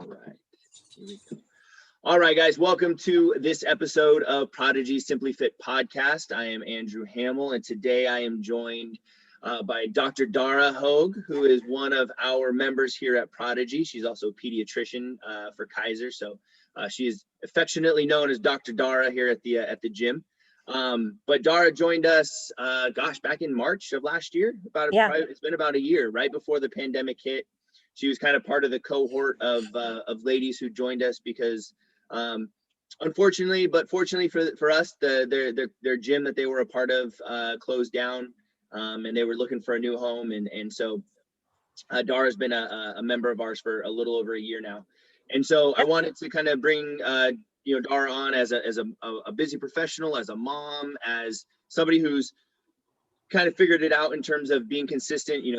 right, here we go. All right, guys, welcome to this episode of Prodigy Simply Fit podcast. I am Andrew Hamill, and today I am joined by Dr. Dara Hogue, who is one of our members here at Prodigy. She's also a pediatrician for Kaiser, so she is affectionately known as Dr. Dara here at the gym. But Dara joined us, back in March of last year. It's been about a year, right before the pandemic hit. She was kind of part of the cohort of ladies who joined us because, unfortunately, but fortunately for us, their gym that they were a part of closed down, and they were looking for a new home, and so Dara's been a member of ours for a little over a year now, and so I wanted to kind of bring Dara on as a busy professional, as a mom, as somebody who's kind of figured it out in terms of being consistent. She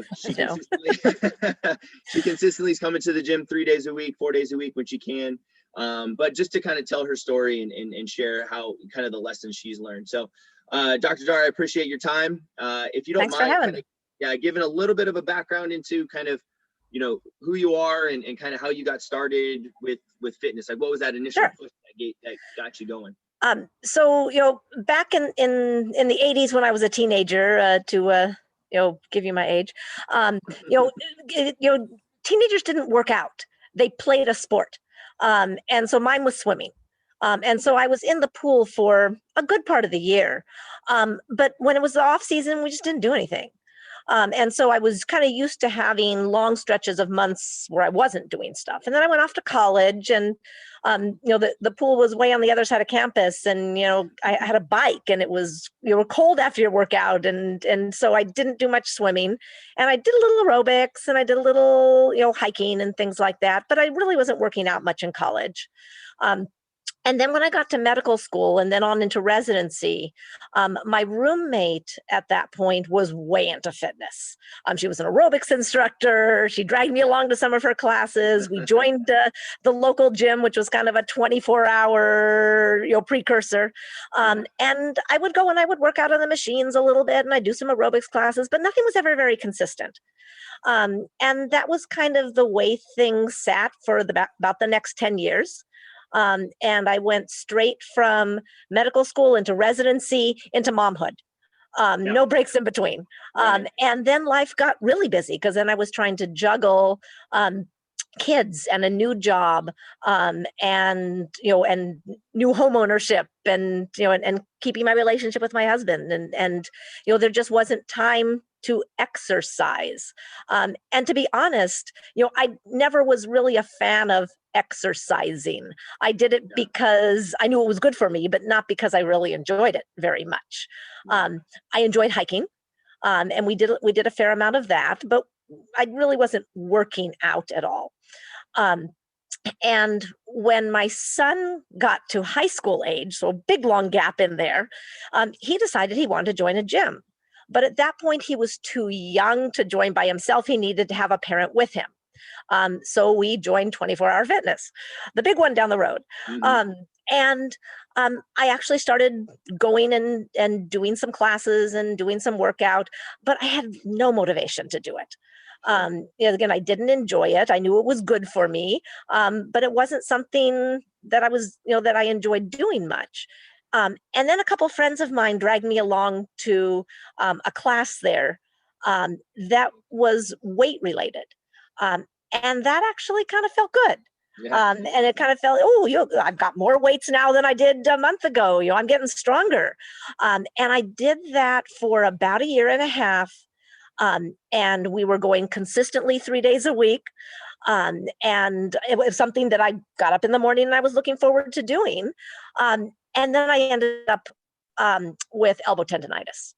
consistently is coming to the gym 3 days a week, 4 days a week when she can. But just to kind of tell her story and share how kind of the lessons she's learned. So, Dr. Dara, I appreciate your time. If you don't mind, giving a little bit of a background into kind of, who you are and kind of how you got started with fitness. Like, what was that initial push that got you going? So back in the 80s when I was a teenager, to give you my age, teenagers didn't work out. They played a sport. And so mine was swimming. And so I was in the pool for a good part of the year. But when it was the off season, we just didn't do anything. And so I was kind of used to having long stretches of months where I wasn't doing stuff. And then I went off to college, and the pool was way on the other side of campus, and I had a bike, and it was cold after your workout, and so I didn't do much swimming, and I did a little aerobics, and I did a little hiking and things like that, but I really wasn't working out much in college. And then when I got to medical school and then on into residency, my roommate at that point was way into fitness. She was an aerobics instructor. She dragged me along to some of her classes. We joined the local gym, which was kind of a 24-hour precursor. And I would go and I would work out on the machines a little bit, and I'd do some aerobics classes, but nothing was ever very consistent. And that was kind of the way things sat for about the next 10 years. And I went straight from medical school into residency into momhood. No breaks in between. And then life got really busy because then I was trying to juggle kids and a new job, and new home ownership, and keeping my relationship with my husband, and there just wasn't time to exercise. And to be honest, I never was really a fan of exercising. I did it because I knew it was good for me, but not because I really enjoyed it very much. I enjoyed hiking, and we did a fair amount of that, but I really wasn't working out at all. And when my son got to high school age, so a big long gap in there, he decided he wanted to join a gym. But at that point, he was too young to join by himself. He needed to have a parent with him. So we joined 24-Hour Fitness, the big one down the road. And I actually started going and doing some classes and doing some workout, but I had no motivation to do it. Again, I didn't enjoy it. I knew it was good for me, but it wasn't something that I enjoyed doing much. And then a couple of friends of mine dragged me along to a class there that was weight related. And that actually kind of felt good. And it kind of felt, I've got more weights now than I did a month ago. I'm getting stronger. And I did that for about a year and a half. And we were going consistently 3 days a week. And it was something that I got up in the morning and I was looking forward to doing. And then I ended up with elbow tendonitis.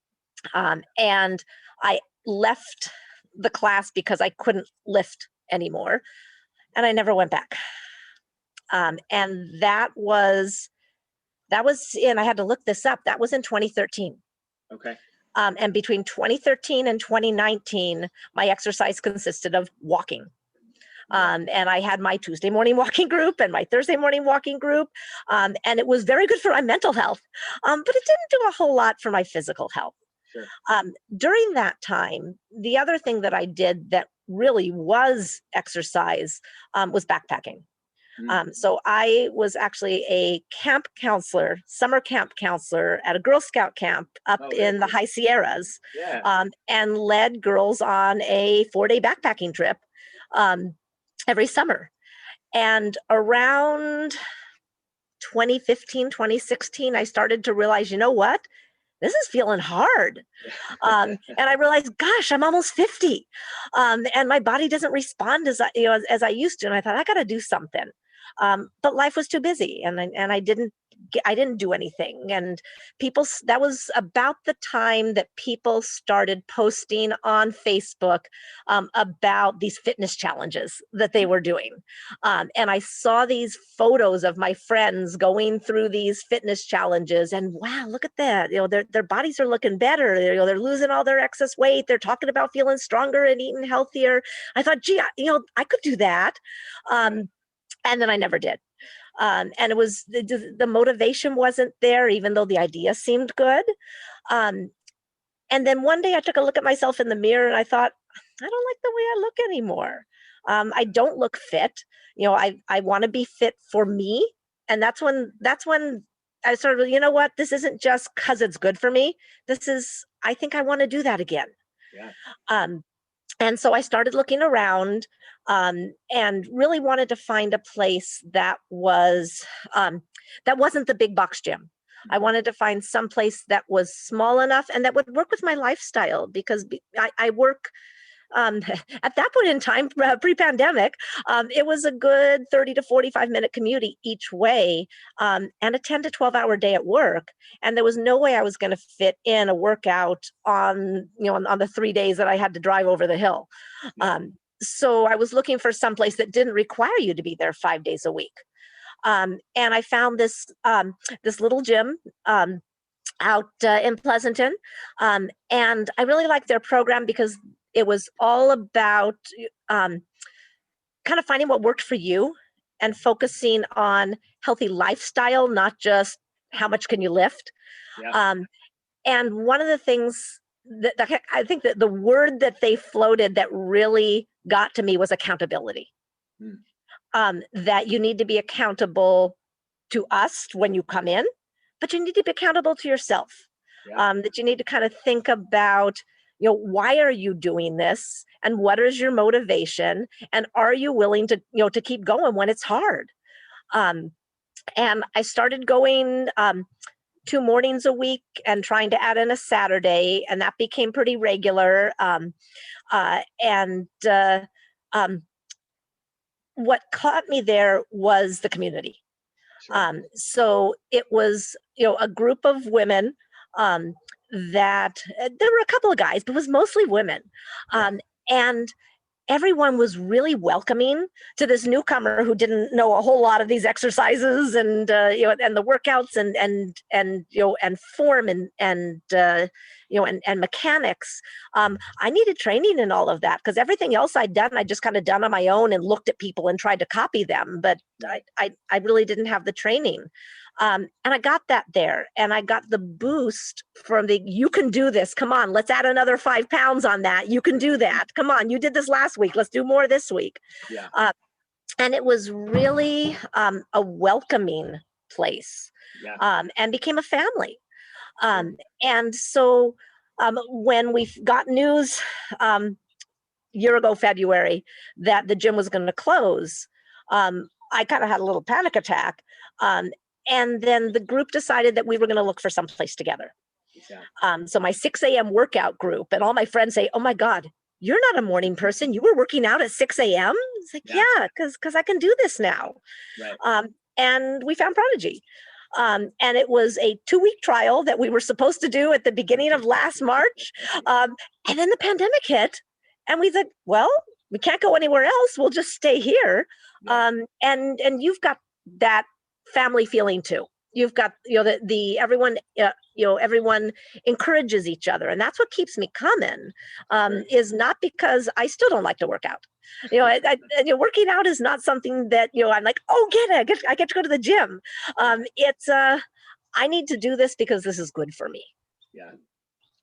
And I left the class because I couldn't lift anymore. And I never went back. And that was I had to look this up. That was in 2013. Okay. And between 2013 and 2019, my exercise consisted of walking. And I had my Tuesday morning walking group and my Thursday morning walking group. And it was very good for my mental health, but it didn't do a whole lot for my physical health. Sure. During that time, the other thing that I did that really was exercise was backpacking. Mm. So I was actually a camp counselor, summer camp counselor at a Girl Scout camp up Oh, very in the cool. High Sierras, Yeah. and led girls on a 4-day backpacking trip um, every summer. And around 2015, 2016, I started to realize, you know what? This is feeling hard. And I realized, gosh, I'm almost 50. And my body doesn't respond as I used to. And I thought, I got to do something. But life was too busy, and I didn't do anything. And that was about the time that people started posting on Facebook about these fitness challenges that they were doing. And I saw these photos of my friends going through these fitness challenges, and wow, look at that. Their bodies are looking better. They're losing all their excess weight. They're talking about feeling stronger and eating healthier. I thought, gee, I could do that. And then I never did. And it was the motivation wasn't there, even though the idea seemed good. Um, and then one day I took a look at myself in the mirror and I thought, I don't like the way I look anymore. I don't look fit. I want to be fit for me. And that's when I started, you know what, this isn't just because it's good for me. I think I want to do that again. Yeah. Um, and so I started looking around, and really wanted to find a place that wasn't the big box gym. I wanted to find some place that was small enough and that would work with my lifestyle, because I work at that point in time, pre-pandemic, it was a good 30 to 45-minute commute each way, and a 10 to 12-hour day at work. And there was no way I was going to fit in a workout on the 3 days that I had to drive over the hill. So I was looking for some place that didn't require you to be there 5 days a week. And I found this little gym out in Pleasanton. And I really liked their program because it was all about kind of finding what worked for you and focusing on healthy lifestyle, not just how much can you lift. Yeah. And one of the things that I think that the word that they floated that really got to me was accountability. That you need to be accountable to us when you come in, but you need to be accountable to yourself. Yeah. That you need to kind of think about, why are you doing this, and what is your motivation, and are you willing to keep going when it's hard? And I started going 2 mornings a week and trying to add in a Saturday, and that became pretty regular. And what caught me there was the community. Sure. So it was, a group of women that there were a couple of guys, but it was mostly women. And everyone was really welcoming to this newcomer who didn't know a whole lot of these exercises and and the workouts and form and mechanics. I needed training in all of that, because everything else I'd done, I just kind of done on my own and looked at people and tried to copy them, but I really didn't have the training. And I got that there, and I got the boost from you can do this. Come on, let's add another 5 pounds on that. You can do that. Come on, you did this last week. Let's do more this week. Yeah. And it was really a welcoming place, and became a family. And so when we got news year ago, February, that the gym was going to close, I kind of had a little panic attack. And then the group decided that we were going to look for some place together. So my 6 a.m. workout group, and all my friends say, oh my God, you're not a morning person. You were working out at 6 a.m.? It's like, yeah, because I can do this now. Right. And we found Prodigy. And it was a 2-week trial that we were supposed to do at the beginning of last March. And then the pandemic hit, and we said, well, we can't go anywhere else. We'll just stay here. And you've got that family feeling too. You've got, everyone, everyone encourages each other. And that's what keeps me coming, is not because I still don't like to work out. Working out is not something that, I'm like, oh, I get to go to the gym. It's, I need to do this because this is good for me. Yeah,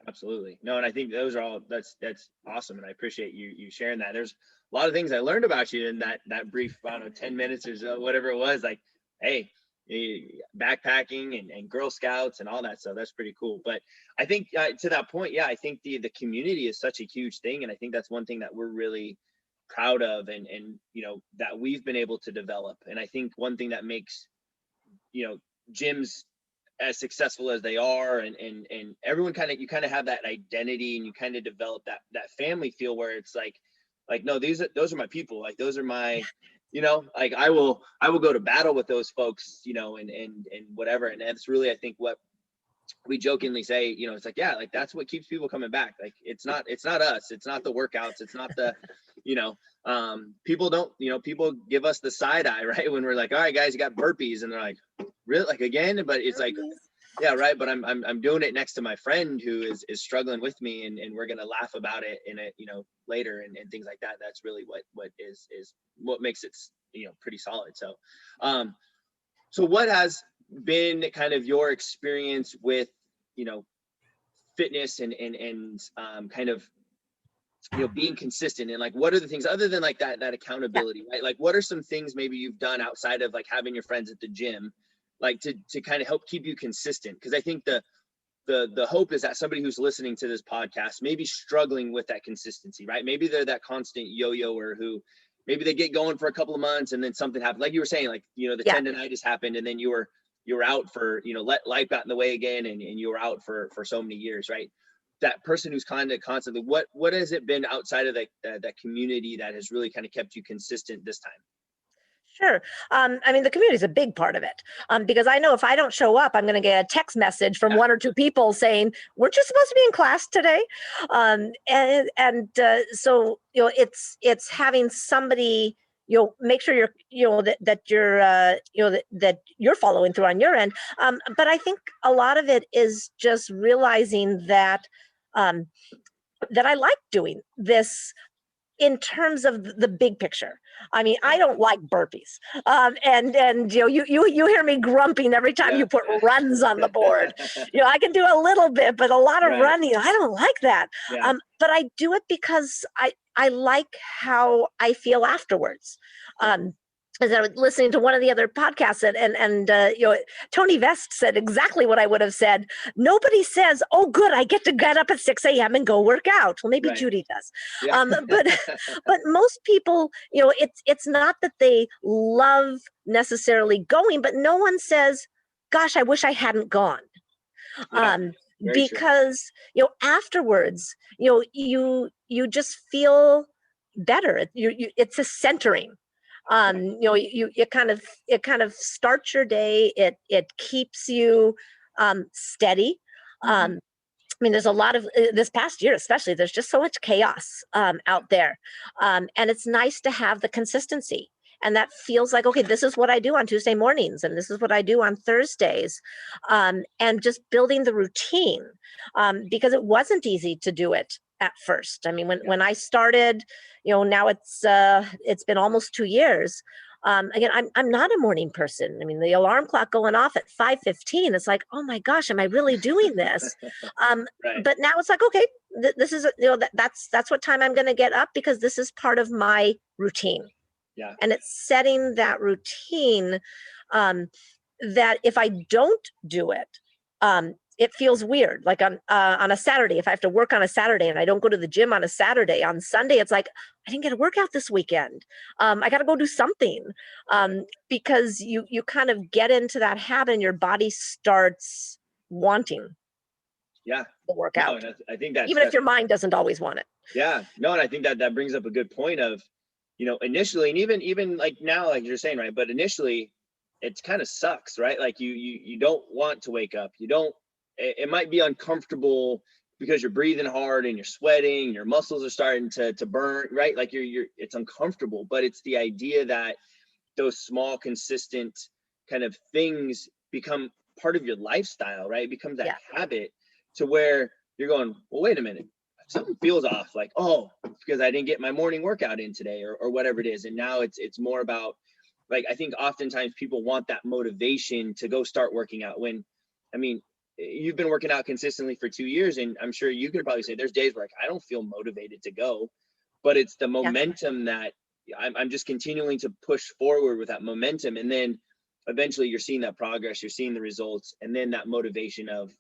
absolutely. No, and I think those are all, that's awesome. And I appreciate you sharing that. There's lot of things I learned about you in that brief, I don't know, 10 minutes or so, whatever it was. Like, hey, backpacking and Girl Scouts and all that stuff. That's pretty cool. But I think to that point, yeah, I think the community is such a huge thing. And I think that's one thing that we're really proud of, and you know, that we've been able to develop. And I think one thing that makes, you know, gyms as successful as they are, and everyone you kind of have that identity, and you kind of develop that family feel where it's like no, those are my people. Like, those are my, you know, like I will go to battle with those folks, you know, and whatever. And that's really, I think, what we jokingly say, you know, it's like, yeah, like that's what keeps people coming back. Like, it's not us, it's not the workouts, it's not the, you know, people don't, you know, people give us the side eye, right? When we're like, all right, guys, you got burpees, and they're like, really, like, again? But it's like, yeah, right. But I'm doing it next to my friend who is struggling with me, and we're gonna laugh about it in it, you know, later, and things like that. That's really what is what makes it, you know, pretty solid. So, so what has been kind of your experience with, you know, fitness and kind of, you know, being consistent, and like, what are the things other than like that accountability, right? Like, what are some things maybe you've done outside of like having your friends at the gym, like to kind of help keep you consistent? Because I think the hope is that somebody who's listening to this podcast may be struggling with that consistency, right? Maybe they're that constant yo-yoer who maybe they get going for a couple of months and then something happened, like you were saying, like, you know, the tendonitis happened, and then you were out for, you know, life got in the way again, and you were out for so many years, right? That person who's kind of constantly, what has it been outside of that community that has really kind of kept you consistent this time? Sure. I mean, the community is a big part of it, because I know if I don't show up, I'm going to get a text message from one or two people saying, "Weren't you supposed to be in class today?" So, you know, it's having somebody, you know, make sure you're, you know, that you're, you know, that you're following through on your end. But I think a lot of it is just realizing that that I like doing this in terms of the big picture. I mean, I don't like burpees, and you know, you hear me grumping every time you put runs on the board. You know, I can do a little bit, but a lot of running, I don't like that. But I do it because I like how I feel afterwards. As I was listening to one of the other podcasts, and you know, Tony Vest said exactly what I would have said. Nobody says, "Oh, good, I get to get up at 6 a.m. and go work out." Well, maybe Judy does, but most people, you know, it's not that they love necessarily going, but no one says, "Gosh, I wish I hadn't gone," because you know, afterwards, you know, you just feel better. It's a centering. You know, it kind of starts your day. It keeps you steady. I mean, there's a lot of this past year, especially, there's just so much chaos out there. And it's nice to have the consistency. And that feels like, okay, this is what I do on Tuesday mornings, and this is what I do on Thursdays. And just building the routine, because it wasn't easy to do it at first. I mean, when I started, you know, now it's been almost 2 years. Again, I'm not a morning person. I mean, the alarm clock going off at 5:15, it's like, oh my gosh, am I really doing this? But now it's like, okay, this is, you know, that's what time I'm going to get up, because this is part of my routine. And it's setting that routine, that if I don't do it, it feels weird. Like on a Saturday, if I have to work on a Saturday and I don't go to the gym on a Saturday, on Sunday, it's like, I didn't get a workout this weekend. I got to go do something, because you kind of get into that habit, and your body starts wanting the workout. No, I think that's, even if your mind doesn't always want it. No, and I think that brings up a good point of, you know, initially, and even like now, like you're saying, right? But initially, it kind of sucks, right? Like you don't want to wake up. It might be uncomfortable because you're breathing hard and you're sweating, your muscles are starting to burn, right? Like it's uncomfortable, but it's the idea that those small, consistent kind of things become part of your lifestyle, right? It becomes that habit to where you're going, well, wait a minute, something feels off. Like, oh, it's because I didn't get my morning workout in today, or whatever it is. And now it's more about, like, I think oftentimes people want that motivation to go start working out when, I mean, you've been working out consistently for 2 years, and I'm sure you could probably say there's days where, like, I don't feel motivated to go, but it's the momentum that I'm just continuing to push forward with that momentum. And then eventually you're seeing that progress, you're seeing the results, and then that motivation of,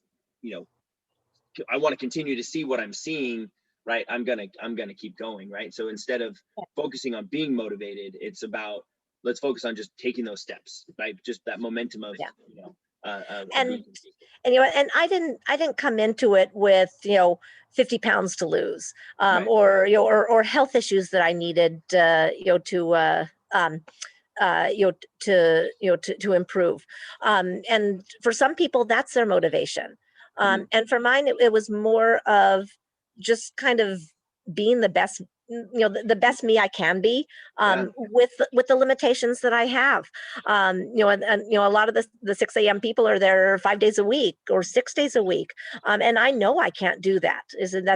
I want to continue to see what I'm seeing, right? I'm gonna keep going, right? So instead of focusing on being motivated, it's about, let's focus on just taking those steps, right? Just that momentum of, and and I didn't come into it with 50 pounds to lose, right. or health issues that I needed to improve, and for some people that's their motivation, and for mine it was more of just kind of being the best, the best me I can be, with the limitations that I have, and a lot of the 6 a.m. people are there 5 days a week or 6 days a week, and I know I can't do that.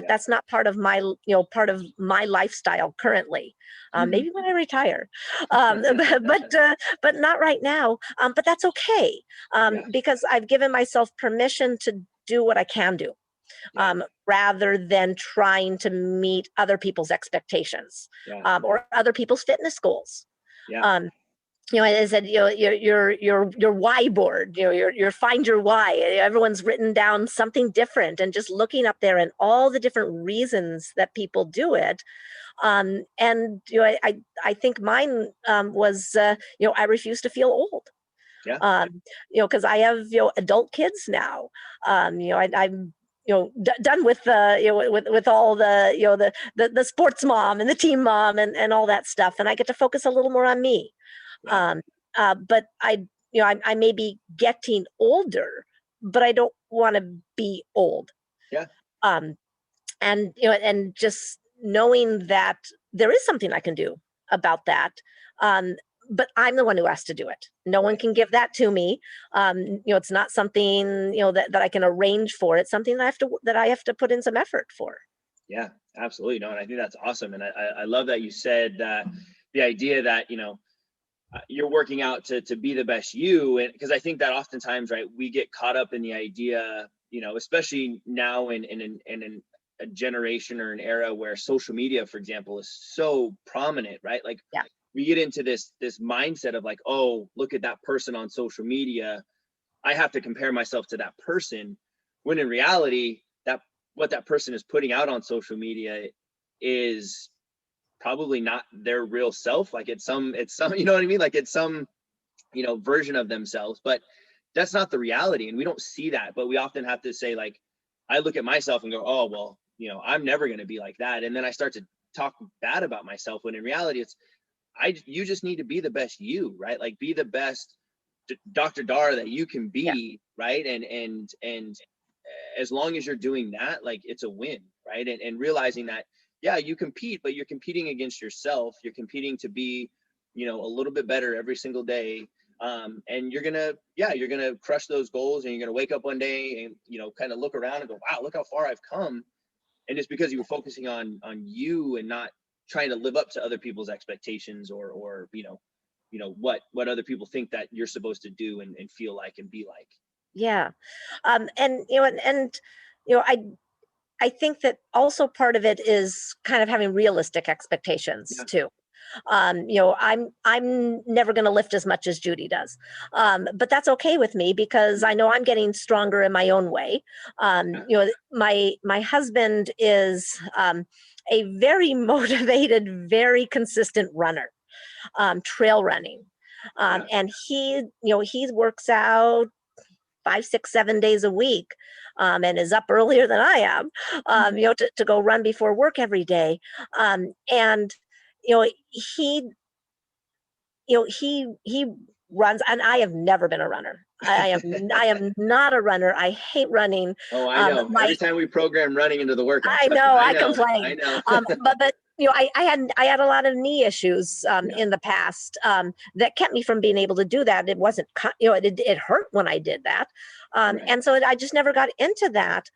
That's not part of my lifestyle currently. Maybe when I retire, but not right now. But that's okay, because I've given myself permission to do what I can do, rather than trying to meet other people's expectations, or other people's fitness goals. As I said, your why board, your find your why. Everyone's written down something different, and just looking up there and all the different reasons that people do it. And I think mine was I refuse to feel old. Because I have adult kids now. I'm done with with all the sports mom and the team mom and all that stuff, and I get to focus a little more on me. But I may be getting older, but I don't want to be old. And and just knowing that there is something I can do about that. But I'm the one who has to do it. No one can give that to me. It's not something that I can arrange for. It's something that I have to put in some effort for. Yeah, absolutely. No, and I think that's awesome. And I love that you said that, the idea that you're working out to be the best you, and because I think that oftentimes, right, we get caught up in the idea, especially now in a generation or an era where social media, for example, is so prominent, right? Like, we get into this mindset of like, oh, look at that person on social media, I have to compare myself to that person, when in reality, that what that person is putting out on social media is probably not their real self. Like it's some, you know what I mean? Like it's some, version of themselves, but that's not the reality. And we don't see that, but we often have to say, like, I look at myself and go, oh, well, I'm never going to be like that. And then I start to talk bad about myself, when in reality, you just need to be the best you, right? Like, be the best Dr. Dara that you can be, right? And as long as you're doing that, like, it's a win, right? And realizing that, you compete, but you're competing against yourself. You're competing to be, a little bit better every single day. And you're gonna crush those goals, and you're gonna wake up one day and, kind of look around and go, wow, look how far I've come. And it's because you were focusing on you and not trying to live up to other people's expectations or what other people think that you're supposed to do and feel like and be like. I think that also part of it is kind of having realistic expectations too. I'm never going to lift as much as Judy does, but that's okay with me, because I know I'm getting stronger in my own way. My husband is a very motivated, very consistent runner, trail running, and he works out 5, 6, 7 days a week, and is up earlier than I am, to go run before work every day, and he he runs, and I have never been a runner. I am not a runner. I hate running. Oh, I know. Every time we program running into the workout, I know. I complain. I know. But I had a lot of knee issues in the past that kept me from being able to do that. It wasn't, it hurt when I did that, and so I just never got into that.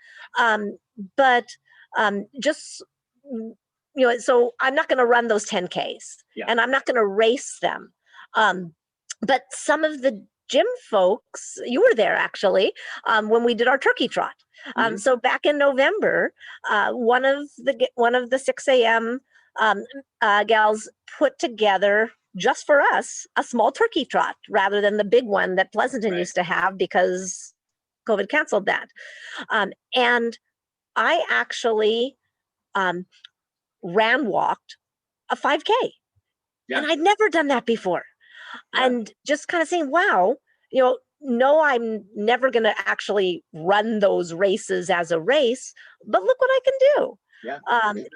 But just so I'm not going to run those 10Ks, and I'm not going to race them. But some of the gym folks, you were there actually, when we did our turkey trot. So back in November, one of the 6 a.m. gals put together just for us a small turkey trot rather than the big one that Pleasanton used to have because COVID canceled that. And I actually walked a 5K. Yeah. And I'd never done that before. Yeah. And just kind of saying, wow, no, I'm never going to actually run those races as a race, but look what I can do. Yeah.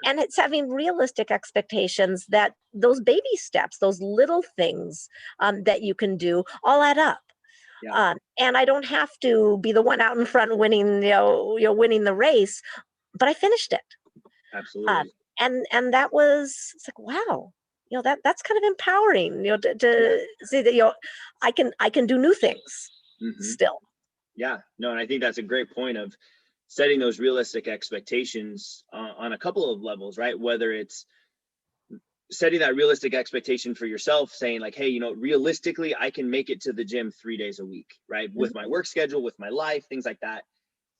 And it's having realistic expectations that those baby steps, those little things that you can do all add up. Yeah. And I don't have to be the one out in front winning, winning the race, but I finished it. Absolutely. And that was, it's like, wow, that's kind of empowering, to see that, I can do new things still. Yeah, no, and I think that's a great point of setting those realistic expectations on a couple of levels, right? Whether it's setting that realistic expectation for yourself, saying like, hey, realistically, I can make it to the gym 3 days a week, right? With my work schedule, with my life, things like that.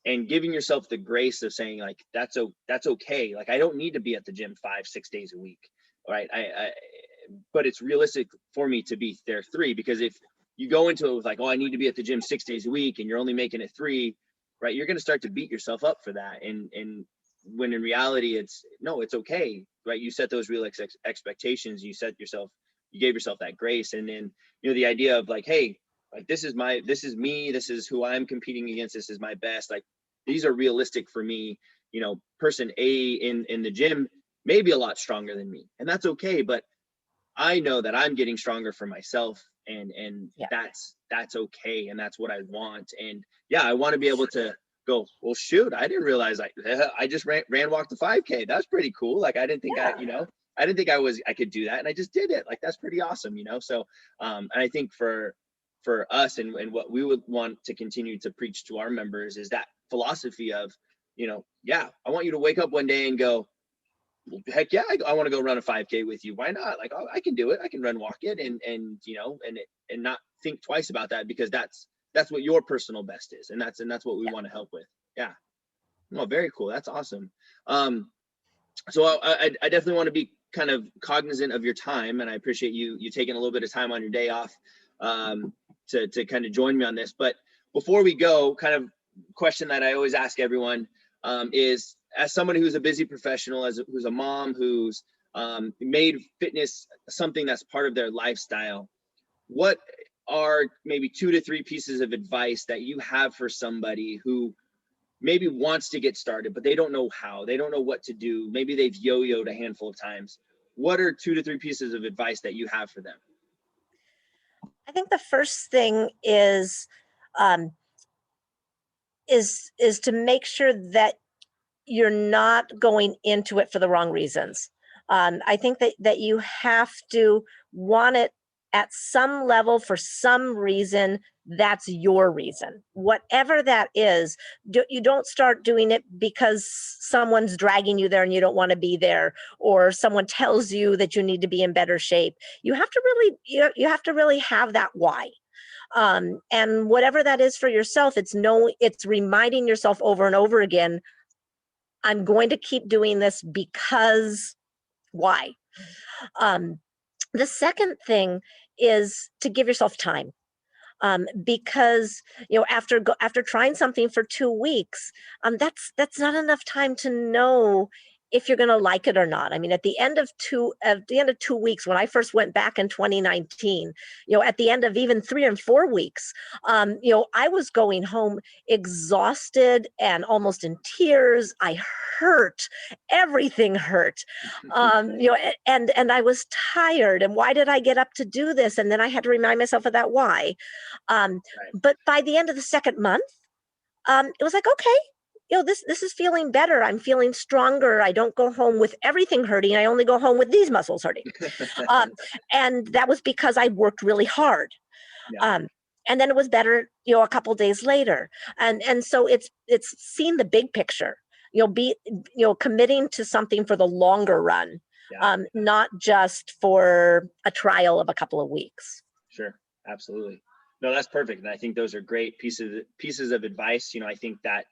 And giving yourself the grace of saying like, that's okay. Like, I don't need to be at the gym 5-6 days a week, right? But it's realistic for me to be there 3, because if you go into it with like, oh, I need to be at the gym 6 days a week and you're only making it 3, right? You're going to start to beat yourself up for that. And when in reality, it's okay, right? You set those real expectations. You gave yourself that grace. And then, the idea of like, hey, like, this is me, this is who I'm competing against, this is my best. Like, these are realistic for me. Person A in the gym may be a lot stronger than me, and that's okay. But I know that I'm getting stronger for myself, and that's okay, and that's what I want. And I want to be able to go, well, shoot, I didn't realize I just walked the 5K. That's pretty cool. Like, I didn't think I didn't think I could do that, and I just did it. Like, that's pretty awesome, So and I think for us, and what we would want to continue to preach to our members is that philosophy of, I want you to wake up one day and go, well, heck yeah, I want to go run a 5K with you. Why not? Like, oh, I can do it. I can walk it, and not think twice about that, because that's what your personal best is, and that's what we want to help with. Yeah. Oh, very cool. That's awesome. So I definitely want to be kind of cognizant of your time, and I appreciate you taking a little bit of time on your day off to kind of join me on this. But before we go, kind of question that I always ask everyone is, as somebody who's a busy professional, who's a mom, who's made fitness something that's part of their lifestyle, what are maybe 2 to 3 pieces of advice that you have for somebody who maybe wants to get started, but they don't know how, they don't know what to do? Maybe they've yo-yoed a handful of times. What are 2 to 3 pieces of advice that you have for them? I think the first thing is to make sure that you're not going into it for the wrong reasons. I think that you have to want it at some level for some reason. That's your reason, whatever that is. You don't start doing it because someone's dragging you there and you don't want to be there, or someone tells you that you need to be in better shape. You have to really have that why. And whatever that is for yourself, it's reminding yourself over and over again, I'm going to keep doing this because why? The second thing is to give yourself time. Because after trying something for 2 weeks, that's not enough time to know if you're going to like it or not. I mean, at the end of 2 weeks, when I first went back in 2019, at the end of even 3 and 4 weeks, I was going home exhausted and almost in tears. I hurt. Everything hurt. And I was tired. And why did I get up to do this? And then I had to remind myself of that why. But by the end of the second month, it was like, okay, this is feeling better. I'm feeling stronger. I don't go home with everything hurting. I only go home with these muscles hurting. And that was because I worked really hard. Yeah. And then it was better, a couple days later. And so it's seeing the big picture, committing to something for the longer run, not just for a trial of a couple of weeks. Sure. Absolutely. No, that's perfect. And I think those are great pieces of advice. I think that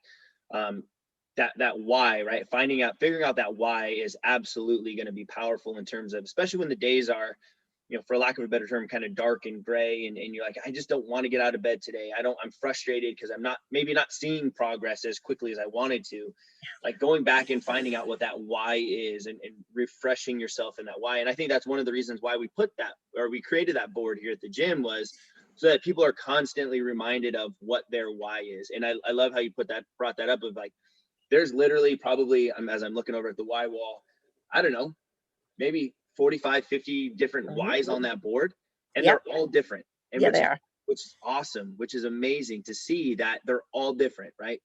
that why, right? Figuring out that why is absolutely going to be powerful in terms of, especially when the days are, for lack of a better term, kind of dark and gray, and you're like, I just don't want to get out of bed today. I'm frustrated because I'm maybe not seeing progress as quickly as I wanted to. Like going back and finding out what that why is, and refreshing yourself in that why. And I think that's one of the reasons why we we created that board here at the gym, was so that people are constantly reminded of what their why is. And I love how you brought that up, of like, there's literally probably, as I'm looking over at the why wall, I don't know, maybe 45, 50 different whys on that board, and they're all different. And they are. Which is awesome, which is amazing to see that they're all different, right?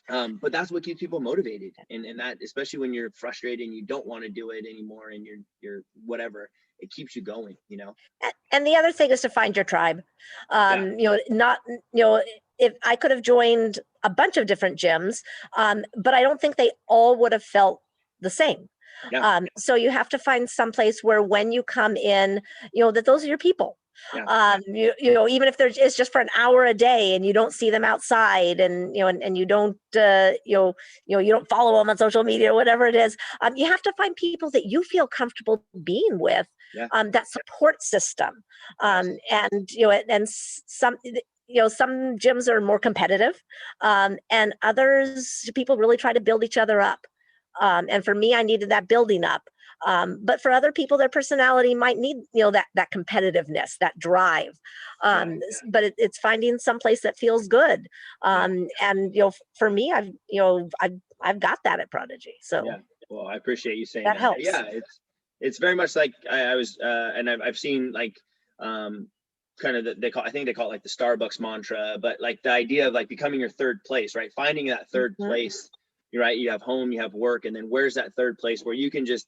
But that's what keeps people motivated, and that, especially when you're frustrated and you don't want to do it anymore, and you're whatever, it keeps you going, And the other thing is to find your tribe. If I could have joined a bunch of different gyms, but I don't think they all would have felt the same. So you have to find some place where when you come in, that those are your people. Even if it's just for an hour a day and you don't see them outside, and you don't you don't follow them on social media or whatever it is, you have to find people that you feel comfortable being with, that support system. And some gyms are more competitive, and others, people really try to build each other up. And for me, I needed that building up. But for other people, their personality might need, that competitiveness, that drive. But it's finding some place that feels good. And for me, I've got that at Prodigy. So well, I appreciate you saying that helps. Yeah, it's very much like I was, and I've seen like kind of I think they call it like the Starbucks mantra, but like the idea of like becoming your third place, right? Finding that third place. Right, you have home, you have work, and then where's that third place where you can just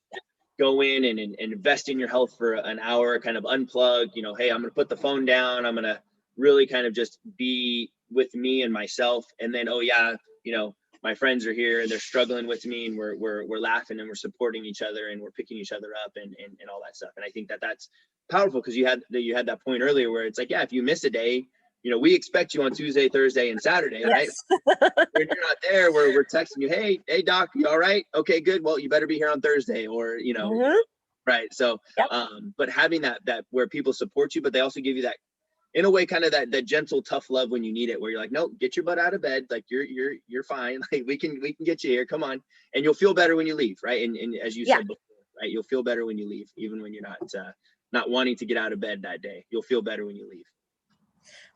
go in and invest in your health for an hour, kind of unplug, hey, I'm going to put the phone down, I'm going to really kind of just be with me and myself. And then, my friends are here and they're struggling with me, and we're laughing and we're supporting each other and we're picking each other up and all that stuff. And I think that's powerful, because you had that point earlier where it's like, if you miss a day, we expect you on Tuesday, Thursday, and Saturday, right? When you're not there, we're texting you, hey, doc, you all right? Okay, good. Well, you better be here on Thursday, or, right. So, but having that where people support you, but they also give you that, in a way, kind of that gentle, tough love when you need it, where you're like, no, get your butt out of bed. Like you're fine. Like we can get you here. Come on. And you'll feel better when you leave. Right. And as you said before, right, you'll feel better when you leave, even when you're not wanting to get out of bed that day. You'll feel better when you leave.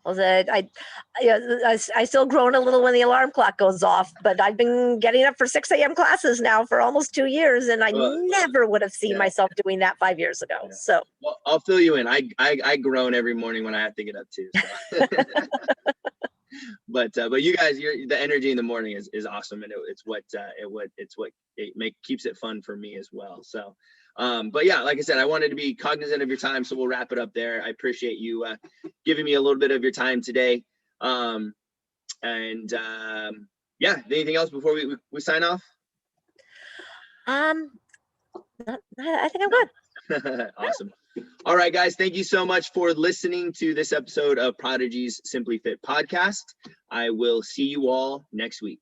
Well, I still groan a little when the alarm clock goes off, but I've been getting up for 6 a.m. classes now for almost 2 years, and I never would have seen myself doing that 5 years ago. So, well, I'll fill you in. I groan every morning when I have to get up too. So. But you guys, the energy in the morning is awesome, and it's what keeps it fun for me as well. So. But yeah, like I said, I wanted to be cognizant of your time, so we'll wrap it up there. I appreciate you giving me a little bit of your time today. Anything else before we sign off? I think I'm good. Awesome. All right, guys, thank you so much for listening to this episode of Prodigy's Simply Fit podcast. I will see you all next week.